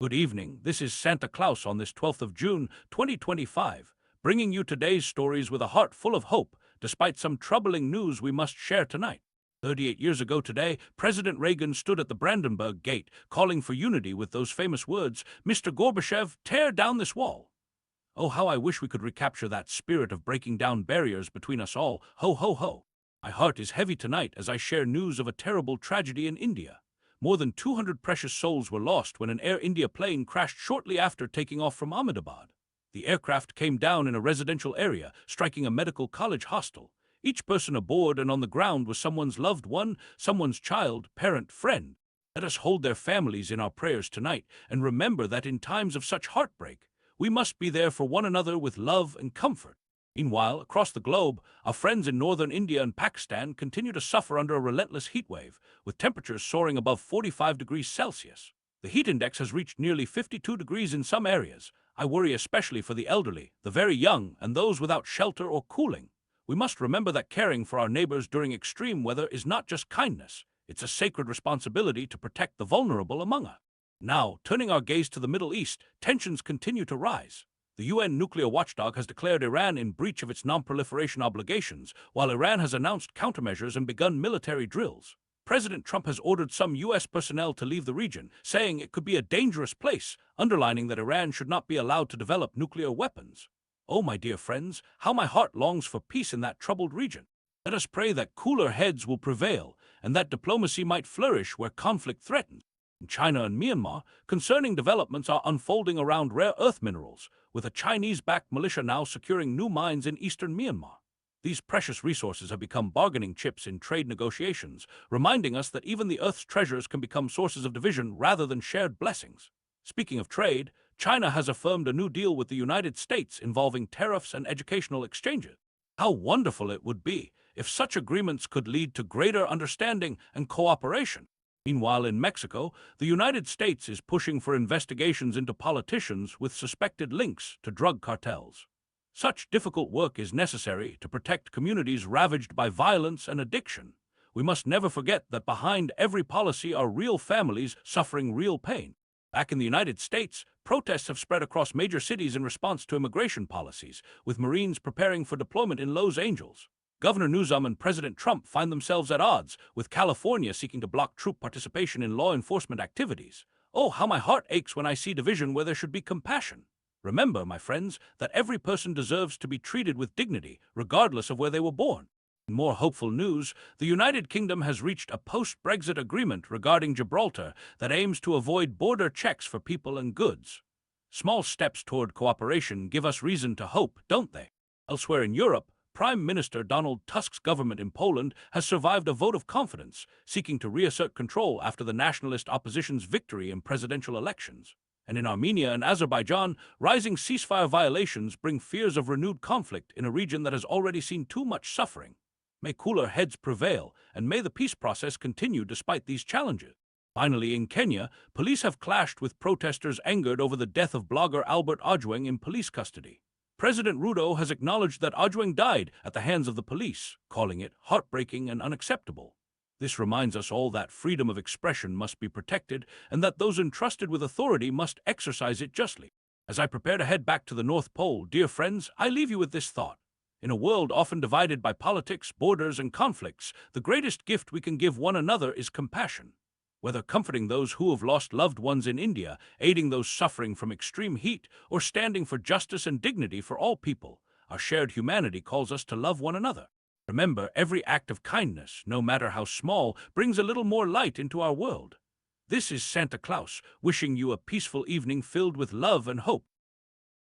Good evening. This is Santa Claus on this 12th of June, 2025, bringing you today's stories with a heart full of hope, despite some troubling news we must share tonight. 38 years ago today, President Reagan stood at the Brandenburg Gate, calling for unity with those famous words, "Mr. Gorbachev, tear down this wall." Oh, how I wish we could recapture that spirit of breaking down barriers between us all. Ho, ho, ho. My heart is heavy tonight as I share news of a terrible tragedy in India. More than 200 precious souls were lost when an Air India plane crashed shortly after taking off from Ahmedabad. The aircraft came down in a residential area, striking a medical college hostel. Each person aboard and on the ground was someone's loved one, someone's child, parent, friend. Let us hold their families in our prayers tonight and remember that in times of such heartbreak, we must be there for one another with love and comfort. Meanwhile, across the globe, our friends in northern India and Pakistan continue to suffer under a relentless heatwave, with temperatures soaring above 45 degrees Celsius. The heat index has reached nearly 52 degrees in some areas. I worry especially for the elderly, the very young, and those without shelter or cooling. We must remember that caring for our neighbors during extreme weather is not just kindness. It's a sacred responsibility to protect the vulnerable among us. Now, turning our gaze to the Middle East, tensions continue to rise. The UN nuclear watchdog has declared Iran in breach of its non-proliferation obligations, while Iran has announced countermeasures and begun military drills. President Trump has ordered some U.S. personnel to leave the region, saying it could be a dangerous place, underlining that Iran should not be allowed to develop nuclear weapons. Oh, my dear friends, how my heart longs for peace in that troubled region. Let us pray that cooler heads will prevail, and that diplomacy might flourish where conflict threatens. In China and Myanmar, concerning developments are unfolding around rare earth minerals, with a Chinese-backed militia now securing new mines in eastern Myanmar. These precious resources have become bargaining chips in trade negotiations, reminding us that even the Earth's treasures can become sources of division rather than shared blessings. Speaking of trade, China has affirmed a new deal with the United States involving tariffs and educational exchanges. How wonderful it would be if such agreements could lead to greater understanding and cooperation. Meanwhile, in Mexico, the United States is pushing for investigations into politicians with suspected links to drug cartels. Such difficult work is necessary to protect communities ravaged by violence and addiction. We must never forget that behind every policy are real families suffering real pain. Back in the United States, protests have spread across major cities in response to immigration policies, with Marines preparing for deployment in Los Angeles. Governor Newsom and President Trump find themselves at odds, with California seeking to block troop participation in law enforcement activities. Oh, how my heart aches when I see division where there should be compassion. Remember, my friends, that every person deserves to be treated with dignity, regardless of where they were born. In more hopeful news, the United Kingdom has reached a post-Brexit agreement regarding Gibraltar that aims to avoid border checks for people and goods. Small steps toward cooperation give us reason to hope, don't they? Elsewhere in Europe, Prime Minister Donald Tusk's government in Poland has survived a vote of confidence, seeking to reassert control after the nationalist opposition's victory in presidential elections. And in Armenia and Azerbaijan, rising ceasefire violations bring fears of renewed conflict in a region that has already seen too much suffering. May cooler heads prevail, and may the peace process continue despite these challenges. Finally, in Kenya, police have clashed with protesters angered over the death of blogger Albert Ojwang in police custody. President Ruto has acknowledged that Ojwang died at the hands of the police, calling it heartbreaking and unacceptable. This reminds us all that freedom of expression must be protected and that those entrusted with authority must exercise it justly. As I prepare to head back to the North Pole, dear friends, I leave you with this thought. In a world often divided by politics, borders, and conflicts, the greatest gift we can give one another is compassion. Whether comforting those who have lost loved ones in India, aiding those suffering from extreme heat, or standing for justice and dignity for all people, our shared humanity calls us to love one another. Remember, every act of kindness, no matter how small, brings a little more light into our world. This is Santa Claus, wishing you a peaceful evening filled with love and hope.